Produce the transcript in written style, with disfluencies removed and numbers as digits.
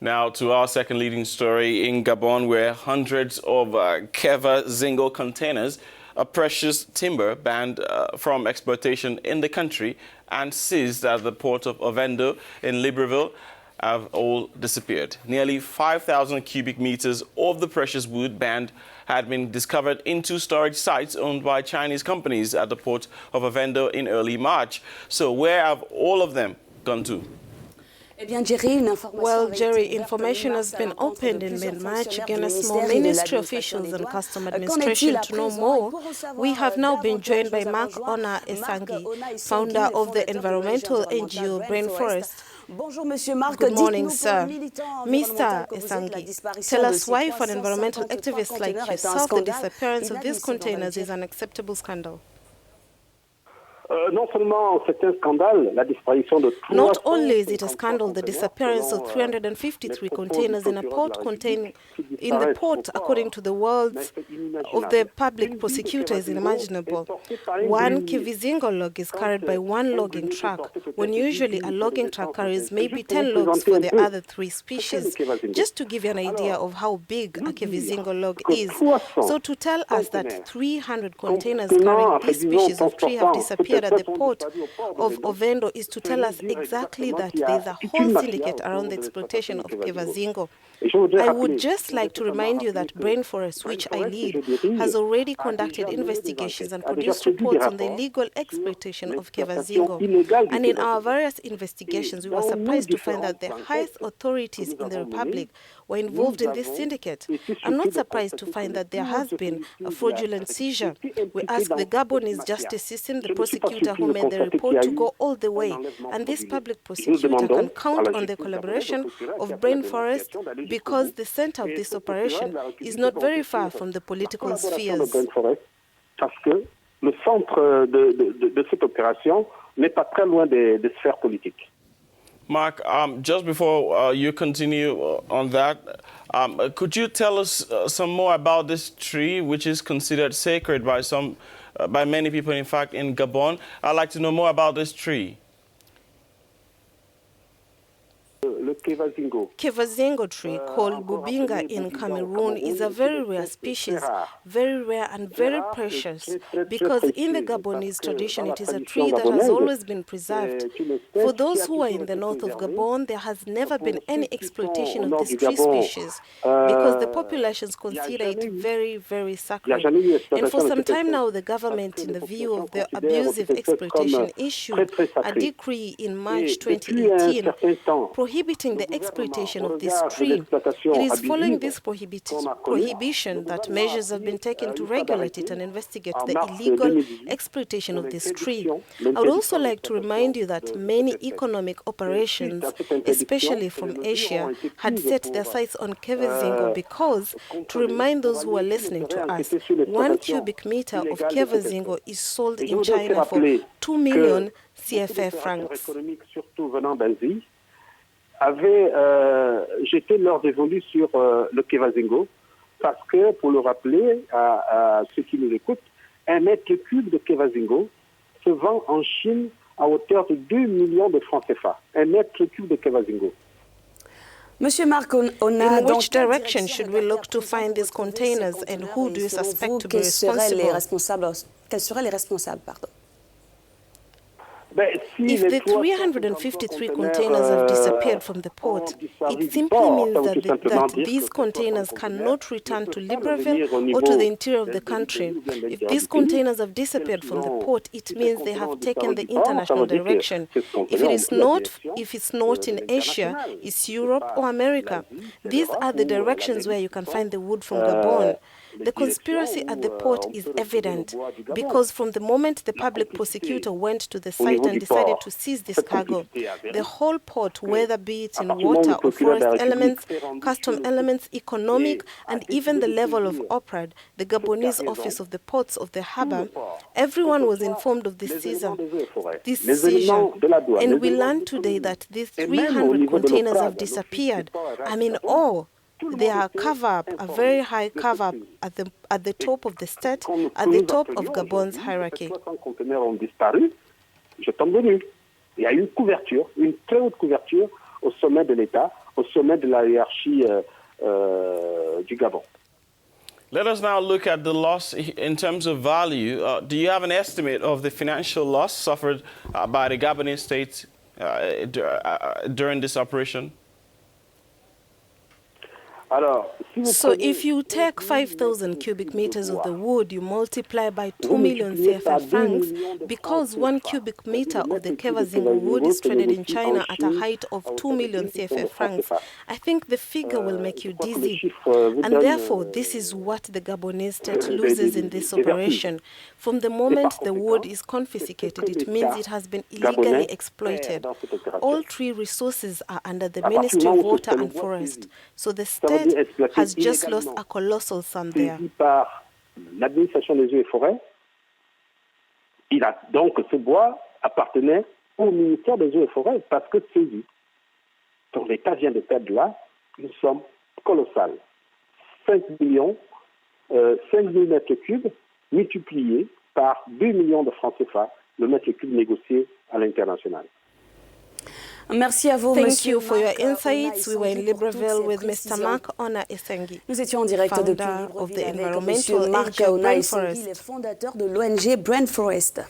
Now to our second leading story in Gabon, where hundreds of Kevazingo containers of precious timber banned from exploitation in the country and seized at the port of Owendo in Libreville have all disappeared. Nearly 5,000 cubic meters of the precious wood banned had been discovered in two storage sites owned by Chinese companies at the port of Owendo in early March. So where have all of them gone to? Well, Jerry, information has been opened in mid-March against more ministry officials and custom administration. To know more, we have now been joined by Mark Ona Esangi, founder of the environmental NGO Rainforest. Good morning, sir. Mr. Esangi, tell us why for an environmental activist like yourself the disappearance of these containers is an acceptable scandal. Not only is it a scandal, the disappearance of 353 containers in a port according to the words of the public prosecutor, is unimaginable. One Kevazingo log is carried by one logging truck, when usually a logging truck carries maybe 10 logs for the other three species. Just to give you an idea of how big a Kevazingo log is. So to tell us that 300 containers carrying this species of tree have disappeared at the port of Owendo is to tell us exactly that there is a whole syndicate around the exploitation of Kevazingo. I would just like to remind you that Rainforest, which I lead, has already conducted investigations and produced reports on the illegal exploitation of Kevazingo. And in our various investigations, we were surprised to find that the highest authorities in the Republic were involved in this syndicate. I'm not surprised to find that there has been a fraudulent seizure. We ask the Gabonese justice system, the prosecutor who made the report, to go all the way. And this public prosecutor can count on the collaboration of Rainforest, because the center of this operation is not very far from the political spheres. Parce que le centre de cette opération n'est pas très loin des sphères politiques. Mark, just before you continue on that, could you tell us some more about this tree, which is considered sacred by many people, in fact, in Gabon? I'd like to know more about this tree. Kevazingo tree, called Bubinga in Cameroon, is a very rare species, very rare and very precious, because in the Gabonese tradition it is a tree that has always been preserved. For those who are in the north of Gabon, there has never been any exploitation of this tree species, because the populations consider it very, very sacred. And for some time now, the government, in the view of the abusive exploitation, issued a decree in March 2018 prohibiting the exploitation of this tree. It is following this prohibition that measures have been taken to regulate it and investigate the illegal exploitation of this tree. I would also like to remind you that many economic operations, especially from Asia, had set their sights on Kevazingo because, to remind those who are listening to us, 1 cubic meter of Kevazingo is sold in China for 2 million CFA francs. Avaient jeté leur dévolu sur le Kevazingo parce que, pour le rappeler à ceux qui nous écoutent, 1 mètre cube de Kevazingo se vend en Chine à hauteur de 2 millions de francs CFA. 1 mètre cube de Kevazingo. Monsieur Mark, in which direction should we look to find these containers, and who do you suspect to be responsible? Quels seraient les responsables, pardon? If the 353 containers have disappeared from the port, it simply means that these containers cannot return to Libreville or to the interior of the country. If these containers have disappeared from the port, it means they have taken the international direction. If it's not in Asia, it's Europe or America. These are the directions where you can find the wood from Gabon. The conspiracy at the port is evident because from the moment the public prosecutor went to the site and decided to seize this cargo, the whole port, whether be it in water or forest elements, custom elements, economic, and even the level of OPRAD, the Gabonese office of the ports of the harbour, everyone was informed of this seizure. And we learned today that these 300 containers have disappeared. I'm in awe. They are cover-up, a very high cover-up at the top of the state, at the top of Gabon's hierarchy. Il y a une couverture, une très haute couverture au sommet de l'État, au sommet de la hiérarchie du Gabon. Let us now look at the loss in terms of value. Do you have an estimate of the financial loss suffered by the Gabonese state during this operation? So if you take 5,000 cubic meters of the wood, you multiply by 2 million CFA francs, because 1 cubic meter of the Kevazingo wood is traded in China at a height of 2 million CFA francs, I think the figure will make you dizzy. And therefore, this is what the Gabonese state loses in this operation. From the moment the wood is confiscated, it means it has been illegally exploited. All 3 resources are under the Ministry of Water and Forest. So the state has just lost a colossal sum there. Par l'administration des eaux et forêts, donc ce bois appartenait au ministère des eaux et forêts parce que saisi. Donc l'État vient de perdre là une somme colossale. 5 000 mètres cubes multipliés par 2 millions de francs CFA, le mètre cube négocié à l'international. Merci à vous, Thank you for your insights. We were in Libreville with Mr. Mark Ona Esengi. Nous étions en direct depuis Libreville avec M. Mark Ona Esengi, le fondateur de l'ONG Brain Forest.